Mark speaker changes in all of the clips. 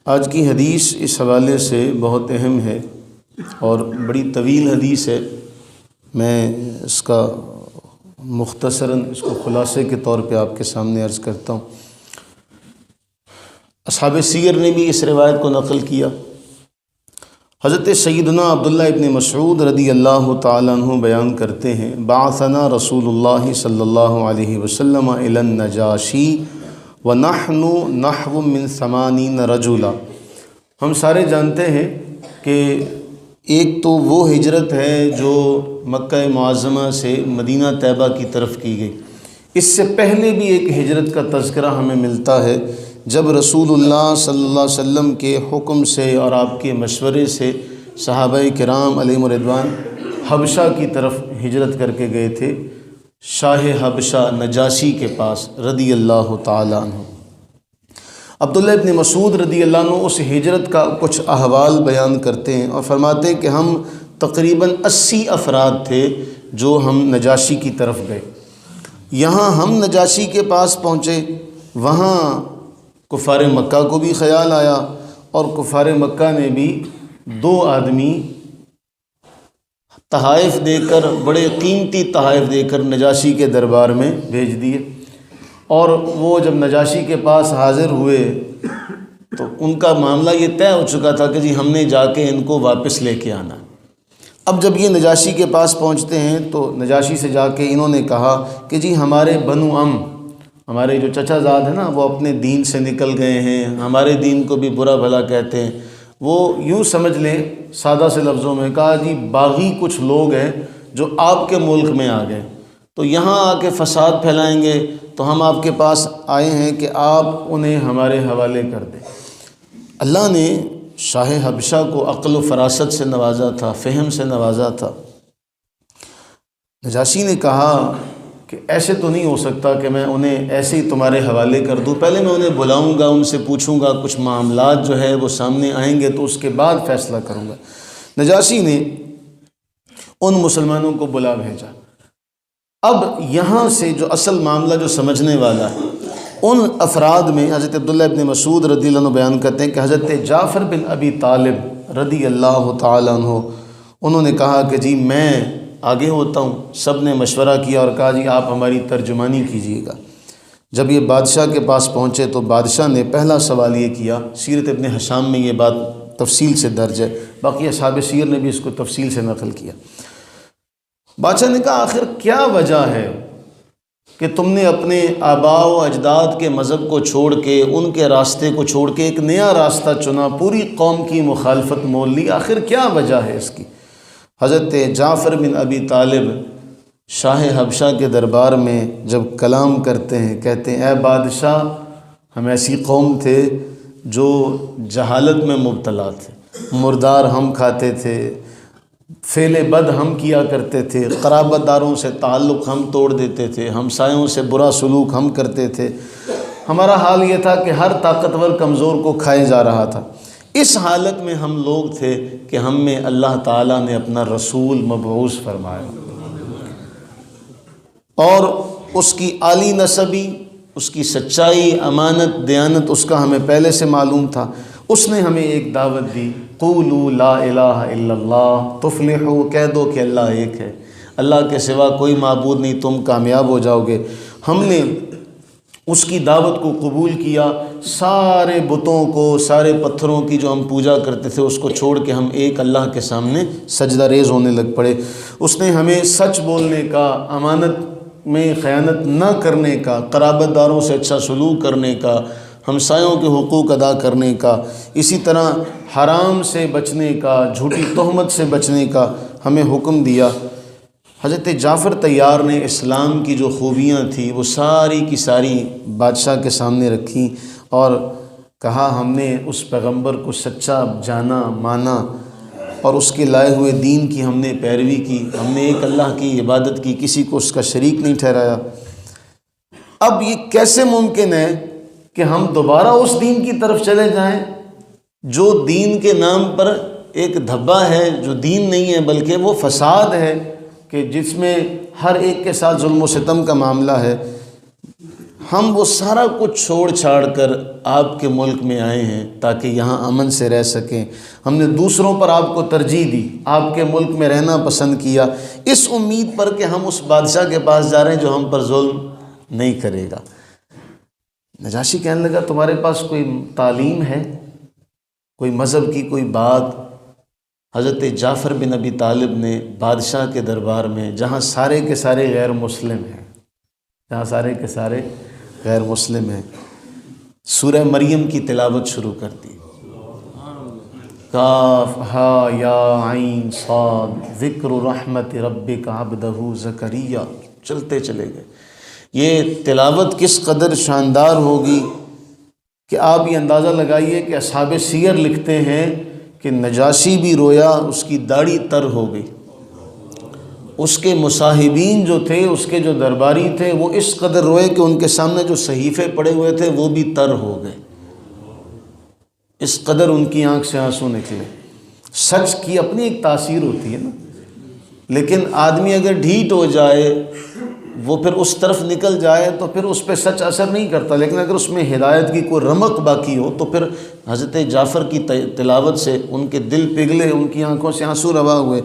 Speaker 1: آج کی حدیث اس حوالے سے بہت اہم ہے اور بڑی طویل حدیث ہے۔ میں اس کا مختصراً اس کو خلاصے کے طور پہ آپ کے سامنے عرض کرتا ہوں۔ اصحاب سیر نے بھی اس روایت کو نقل کیا۔ حضرت سیدنا عبداللہ ابن مسعود رضی اللہ تعالیٰ عنہ بیان کرتے ہیں، بعثنا رسول اللہ صلی اللہ علیہ وسلم الی النجاشی ونحن نحو من 80 رجلا۔ ہم سارے جانتے ہیں کہ ایک تو وہ ہجرت ہے جو مکہ معظمہ سے مدینہ طیبہ کی طرف کی گئی۔ اس سے پہلے بھی ایک ہجرت کا تذکرہ ہمیں ملتا ہے، جب رسول اللہ صلی اللہ علیہ وسلم کے حکم سے اور آپ کے مشورے سے صحابہ کرام علیہم رضوان حبشہ کی طرف ہجرت کر کے گئے تھے، شاہ حبشہ نجاشی کے پاس رضی اللہ تعالیٰ عنہ۔ عبداللہ ابن مسعود رضی اللہ عنہ اس ہجرت کا کچھ احوال بیان کرتے ہیں اور فرماتے ہیں کہ ہم تقریباً 80 افراد تھے جو ہم نجاشی کی طرف گئے۔ یہاں ہم نجاشی کے پاس پہنچے، وہاں کفار مکہ کو بھی خیال آیا اور کفار مکہ نے بھی 2 آدمی تحائف دے کر، بڑے قیمتی تحائف دے کر نجاشی کے دربار میں بھیج دیے، اور وہ جب نجاشی کے پاس حاضر ہوئے تو ان کا معاملہ یہ طے ہو چکا تھا کہ جی ہم نے جا کے ان کو واپس لے کے آنا۔ اب جب یہ نجاشی کے پاس پہنچتے ہیں تو نجاشی سے جا کے انہوں نے کہا کہ جی ہمارے بنو ہمارے جو چچا زاد ہیں نا، وہ اپنے دین سے نکل گئے ہیں، ہمارے دین کو بھی برا بھلا کہتے ہیں۔ وہ یوں سمجھ لیں، سادہ سے لفظوں میں کہا، جی باغی کچھ لوگ ہیں جو آپ کے ملک میں آ گئے، تو یہاں آ کے فساد پھیلائیں گے، تو ہم آپ کے پاس آئے ہیں کہ آپ انہیں ہمارے حوالے کر دیں۔ اللہ نے شاہ حبشہ کو عقل و فراست سے نوازا تھا، فہم سے نوازا تھا۔ نجاشی نے کہا کہ ایسے تو نہیں ہو سکتا کہ میں انہیں ایسے ہی تمہارے حوالے کر دوں، پہلے میں انہیں بلاؤں گا، ان سے پوچھوں گا، کچھ معاملات جو ہے وہ سامنے آئیں گے تو اس کے بعد فیصلہ کروں گا۔ نجاشی نے ان مسلمانوں کو بلا بھیجا۔ اب یہاں سے جو اصل معاملہ جو سمجھنے والا ہے، ان افراد میں حضرت عبداللہ ابن مسعود رضی اللہ عنہ بیان کرتے ہیں کہ حضرت جعفر بن ابی طالب رضی اللہ تعالیٰ عنہ، انہوں نے کہا کہ جی میں آگے ہوتا ہوں۔ سب نے مشورہ کیا اور کہا جی آپ ہماری ترجمانی کیجیے گا۔ جب یہ بادشاہ کے پاس پہنچے تو بادشاہ نے پہلا سوال یہ کیا، سیرت ابن حشام میں یہ بات تفصیل سے درج ہے، باقی اصحاب سیر نے بھی اس کو تفصیل سے نقل کیا۔ بادشاہ نے کہا آخر کیا وجہ ہے کہ تم نے اپنے آباء و اجداد کے مذہب کو چھوڑ کے، ان کے راستے کو چھوڑ کے ایک نیا راستہ چنا، پوری قوم کی مخالفت مول لی، آخر کیا وجہ ہے اس کی؟ حضرت جعفر بن ابی طالب شاہ حبشہ کے دربار میں جب کلام کرتے ہیں، کہتے ہیں اے بادشاہ، ہم ایسی قوم تھے جو جہالت میں مبتلا تھے، مردار ہم کھاتے تھے، فعل بد ہم کیا کرتے تھے، قرابت داروں سے تعلق ہم توڑ دیتے تھے، ہمسایوں سے برا سلوک ہم کرتے تھے، ہمارا حال یہ تھا کہ ہر طاقتور کمزور کو کھائے جا رہا تھا۔ اس حالت میں ہم لوگ تھے کہ ہم میں اللہ تعالیٰ نے اپنا رسول مبعوث فرمایا، اور اس کی عالی نسبی، اس کی سچائی، امانت، دیانت اس کا ہمیں پہلے سے معلوم تھا۔ اس نے ہمیں ایک دعوت دی، قولوا لا الہ الا اللہ تفلحوا، کہہ دو کہ اللہ ایک ہے، اللہ کے سوا کوئی معبود نہیں، تم کامیاب ہو جاؤ گے۔ ہم نے اس کی دعوت کو قبول کیا، سارے بتوں کو، سارے پتھروں کی جو ہم پوجا کرتے تھے اس کو چھوڑ کے ہم ایک اللہ کے سامنے سجدہ ریز ہونے لگ پڑے۔ اس نے ہمیں سچ بولنے کا، امانت میں خیانت نہ کرنے کا، قرابت داروں سے اچھا سلوک کرنے کا، ہمسایوں کے حقوق ادا کرنے کا، اسی طرح حرام سے بچنے کا، جھوٹی تہمت سے بچنے کا ہمیں حکم دیا۔ حضرت جعفر طیار نے اسلام کی جو خوبیاں تھیں وہ ساری کی ساری بادشاہ کے سامنے رکھیں اور کہا ہم نے اس پیغمبر کو سچا جانا، مانا، اور اس کے لائے ہوئے دین کی ہم نے پیروی کی، ہم نے ایک اللہ کی عبادت کی، کسی کو اس کا شریک نہیں ٹھہرایا۔ اب یہ کیسے ممکن ہے کہ ہم دوبارہ اس دین کی طرف چلے جائیں جو دین کے نام پر ایک دھبا ہے، جو دین نہیں ہے بلکہ وہ فساد ہے، کہ جس میں ہر ایک کے ساتھ ظلم و ستم کا معاملہ ہے۔ ہم وہ سارا کچھ چھوڑ چھاڑ کر آپ کے ملک میں آئے ہیں تاکہ یہاں امن سے رہ سکیں، ہم نے دوسروں پر آپ کو ترجیح دی، آپ کے ملک میں رہنا پسند کیا، اس امید پر کہ ہم اس بادشاہ کے پاس جا رہے ہیں جو ہم پر ظلم نہیں کرے گا۔ نجاشی کہنے لگا تمہارے پاس کوئی تعلیم ہے، کوئی مذہب کی کوئی بات؟ حضرت جعفر بن ابی طالب نے بادشاہ کے دربار میں، جہاں سارے کے سارے غیر مسلم ہیں، جہاں سارے کے سارے غیر مسلم ہیں، سورہ مریم کی تلاوت شروع کر دی۔ کاف ہا یا عین صاد ذکر رحمت ربک عبدہ زکریا، چلتے چلے گئے۔ یہ تلاوت کس قدر شاندار ہوگی کہ آپ یہ اندازہ لگائیے کہ اصحاب سیر لکھتے ہیں کہ نجاشی بھی رویا، اس کی داڑھی تر ہو گئی، اس کے مصاحبین جو تھے، اس کے جو درباری تھے، وہ اس قدر روئے کہ ان کے سامنے جو صحیفے پڑے ہوئے تھے وہ بھی تر ہو گئے، اس قدر ان کی آنکھ سے آنسو نکلے۔ سچ کی اپنی ایک تاثیر ہوتی ہے نا، لیکن آدمی اگر ڈھیٹ ہو جائے، وہ پھر اس طرف نکل جائے تو پھر اس پہ سچ اثر نہیں کرتا، لیکن اگر اس میں ہدایت کی کوئی رمق باقی ہو تو پھر حضرت جعفر کی تلاوت سے ان کے دل پگھلے، ان کی آنکھوں سے آنسو روا ہوئے۔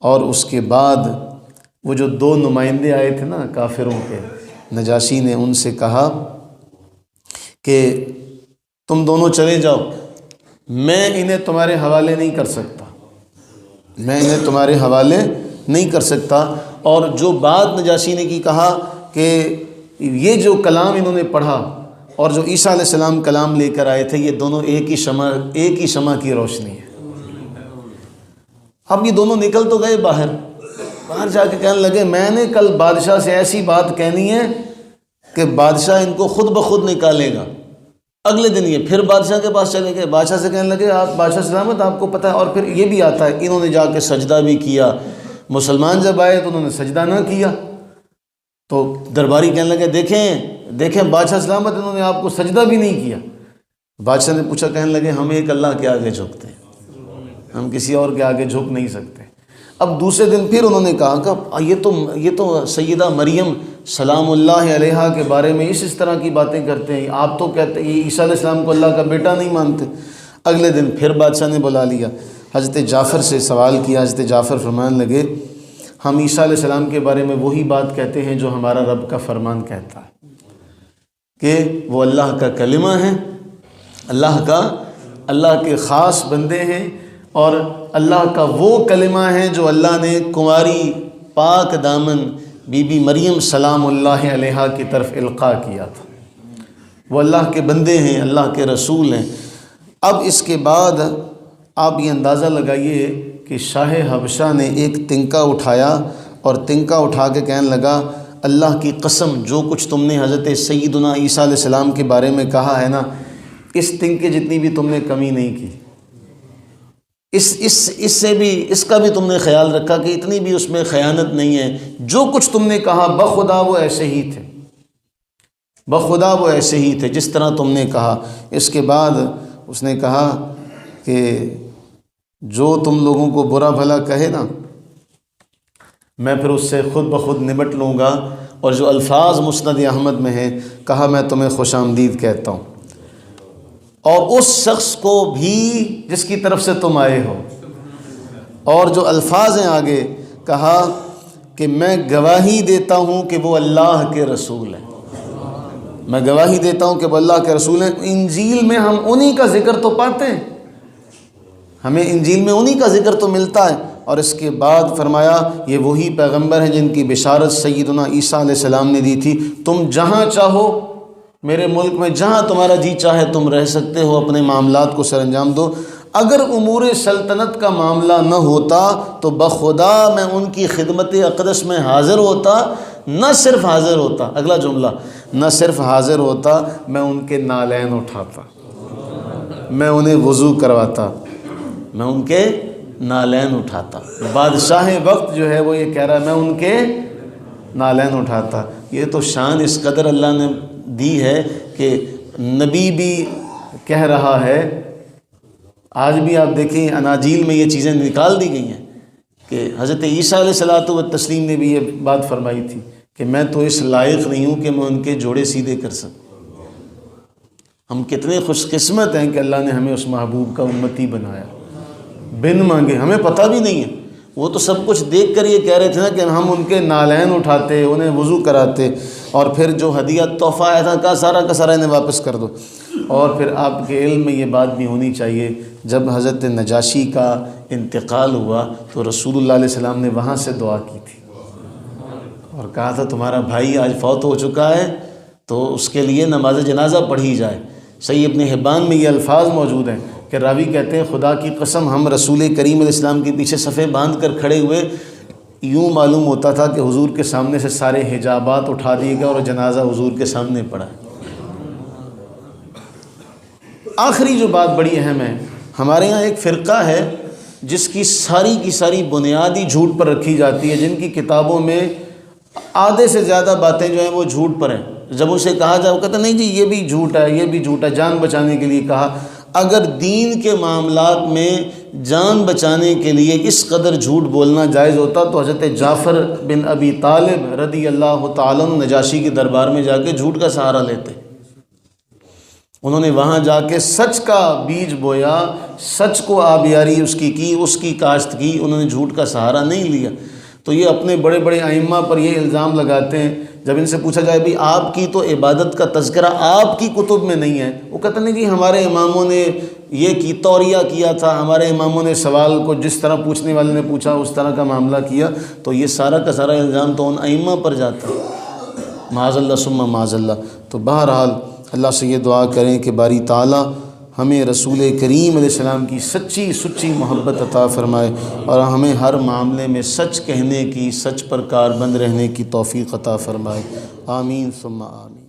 Speaker 1: اور اس کے بعد وہ جو دو نمائندے آئے تھے نا کافروں کے، نجاشی نے ان سے کہا کہ تم دونوں چلے جاؤ، میں انہیں تمہارے حوالے نہیں کر سکتا، میں انہیں تمہارے حوالے نہیں کر سکتا۔ اور جو بات نجاشی نے کی، کہا کہ یہ جو کلام انہوں نے پڑھا اور جو عیسیٰ علیہ السلام کلام لے کر آئے تھے، یہ دونوں ایک ہی شمع کی روشنی ہے۔ اب یہ دونوں نکل تو گئے باہر جا کے کہنے لگے میں نے کل بادشاہ سے ایسی بات کہنی ہے کہ بادشاہ ان کو خود بخود نکالے گا۔ اگلے دن یہ پھر بادشاہ کے پاس چلے گئے، بادشاہ سے کہنے لگے آپ بادشاہ سلامت، آپ کو پتہ ہے۔ اور پھر یہ بھی آتا ہے، انہوں نے جا کے سجدہ بھی کیا، مسلمان جب آئے تو انہوں نے سجدہ نہ کیا، تو درباری کہنے لگے دیکھیں بادشاہ سلامت، انہوں نے آپ کو سجدہ بھی نہیں کیا۔ بادشاہ نے پوچھا، کہنے لگے ہم ایک اللہ کے آگے جھکتے ہیں، ہم کسی اور کے آگے جھک نہیں سکتے۔ اب دوسرے دن پھر انہوں نے کہا کہ یہ تو سیدہ مریم سلام اللہ علیہا کے بارے میں اس طرح کی باتیں کرتے ہیں، آپ تو کہتے ہیں یہ عیسیٰ علیہ السلام کو اللہ کا بیٹا نہیں مانتے۔ اگلے دن پھر بادشاہ نے بلا لیا، حضرت جعفر سے سوال کیا۔ حضرت جعفر فرمانے لگے ہم عیسیٰ علیہ السلام کے بارے میں وہی بات کہتے ہیں جو ہمارا رب کا فرمان کہتا ہے، کہ وہ اللہ کا کلمہ ہے، اللہ کے خاص بندے ہیں، اور اللہ کا وہ کلمہ ہے جو اللہ نے کنواری پاک دامن بی بی مریم سلام اللہ علیہا کی طرف القاء کیا تھا۔ وہ اللہ کے بندے ہیں، اللہ کے رسول ہیں۔ اب اس کے بعد آپ یہ اندازہ لگائیے کہ شاہ حبشہ نے ایک تنکا اٹھایا اور تنکا اٹھا کے کہنے لگا اللہ کی قسم جو کچھ تم نے حضرت سیدنا عیسیٰ علیہ السلام کے بارے میں کہا ہے نا، اس تنکے جتنی بھی تم نے کمی نہیں کی، اس کا بھی تم نے خیال رکھا کہ اتنی بھی اس میں خیانت نہیں ہے۔ جو کچھ تم نے کہا بخدا وہ ایسے ہی تھے، بخدا وہ ایسے ہی تھے جس طرح تم نے کہا۔ اس کے بعد اس نے کہا کہ جو تم لوگوں کو برا بھلا کہے نا، میں پھر اس سے خود بخود نمٹ لوں گا، اور جو الفاظ مسند احمد میں ہیں، کہا میں تمہیں خوش آمدید کہتا ہوں، اور اس شخص کو بھی جس کی طرف سے تم آئے ہو۔ اور جو الفاظ ہیں آگے، کہا کہ میں گواہی دیتا ہوں کہ وہ اللہ کے رسول ہیں، میں گواہی دیتا ہوں کہ وہ اللہ کے رسول ہیں۔ انجیل میں ہم انہی کا ذکر تو پاتے ہیں، ہمیں انجیل میں انہی کا ذکر تو ملتا ہے۔ اور اس کے بعد فرمایا یہ وہی پیغمبر ہیں جن کی بشارت سیدنا عیسیٰ علیہ السلام نے دی تھی، تم جہاں چاہو میرے ملک میں جہاں تمہارا جی چاہے تم رہ سکتے ہو، اپنے معاملات کو سر انجام دو۔ اگر امور سلطنت کا معاملہ نہ ہوتا تو بخدا میں ان کی خدمت اقدس میں حاضر ہوتا، نہ صرف حاضر ہوتا، اگلا جملہ، نہ صرف حاضر ہوتا، میں ان کے نالین اٹھاتا، میں انہیں وضو کرواتا، میں ان کے نالین اٹھاتا۔ بادشاہ وقت جو ہے وہ یہ کہہ رہا ہے میں ان کے نالین اٹھاتا۔ یہ تو شان اس قدر اللہ نے دی ہے کہ نبی بھی کہہ رہا ہے۔ آج بھی آپ دیکھیں اناجیل میں یہ چیزیں نکال دی گئی ہیں کہ حضرت عیسیٰ علیہ الصلوۃ والتسلیم نے بھی یہ بات فرمائی تھی کہ میں تو اس لائق نہیں ہوں کہ میں ان کے جوڑے سیدھے کر سکوں۔ ہم کتنے خوش قسمت ہیں کہ اللہ نے ہمیں اس محبوب کا امتی بنایا بن مانگے، ہمیں پتہ بھی نہیں ہے۔ وہ تو سب کچھ دیکھ کر یہ کہہ رہے تھے نا کہ ہم ان کے نالین اٹھاتے، انہیں وضو کراتے، اور پھر جو ہدیہ تحفہ آیا تھا کہا سارا کا سارا انہیں واپس کر دو۔ اور پھر آپ کے علم میں یہ بات بھی ہونی چاہیے، جب حضرت نجاشی کا انتقال ہوا تو رسول اللہ علیہ السلام نے وہاں سے دعا کی تھی اور کہا تھا تمہارا بھائی آج فوت ہو چکا ہے تو اس کے لیے نماز جنازہ پڑھی جائے۔ صحیح ابن حبان میں یہ الفاظ موجود ہیں کہ راوی کہتے ہیں خدا کی قسم ہم رسول کریم علیہ السلام کے پیچھے صفیں باندھ کر کھڑے ہوئے، یوں معلوم ہوتا تھا کہ حضور کے سامنے سے سارے حجابات اٹھا دیے گئے اور جنازہ حضور کے سامنے پڑا ہے۔ آخری جو بات بڑی اہم ہے، ہمارے ہاں ایک فرقہ ہے جس کی ساری بنیاد ہی جھوٹ پر رکھی جاتی ہے، جن کی کتابوں میں آدھے سے زیادہ باتیں جو ہیں وہ جھوٹ پر ہیں۔ جب اسے کہا جائے وہ کہتا نہیں جی یہ بھی جھوٹ ہے، یہ بھی جھوٹ ہے، جان بچانے کے لیے کہا۔ اگر دین کے معاملات میں جان بچانے کے لیے اس قدر جھوٹ بولنا جائز ہوتا تو حضرت جعفر بن ابی طالب رضی اللہ تعالیٰ عنہ نجاشی کے دربار میں جا کے جھوٹ کا سہارا لیتے۔ انہوں نے وہاں جا کے سچ کا بیج بویا، سچ کو آبیاری اس کی کاشت کی، انہوں نے جھوٹ کا سہارا نہیں لیا۔ تو یہ اپنے بڑے بڑے ائمہ پر یہ الزام لگاتے ہیں، جب ان سے پوچھا جائے بھی آپ کی تو عبادت کا تذکرہ آپ کی کتب میں نہیں ہے، وہ کہتے ہیں جی ہمارے اماموں نے یہ کی توریہ کیا تھا، ہمارے اماموں نے سوال کو جس طرح پوچھنے والے نے پوچھا اس طرح کا معاملہ کیا۔ تو یہ سارا کا سارا الزام تو ان ائمہ پر جاتا ہے، معاذ اللہ ثم معاذ اللہ۔ تو بہرحال اللہ سے یہ دعا کریں کہ باری تعالیٰ ہمیں رسول کریم علیہ السلام کی سچی محبت عطا فرمائے اور ہمیں ہر معاملے میں سچ کہنے کی، سچ پر کاربند رہنے کی توفیق عطا فرمائے۔ آمین ثم آمین۔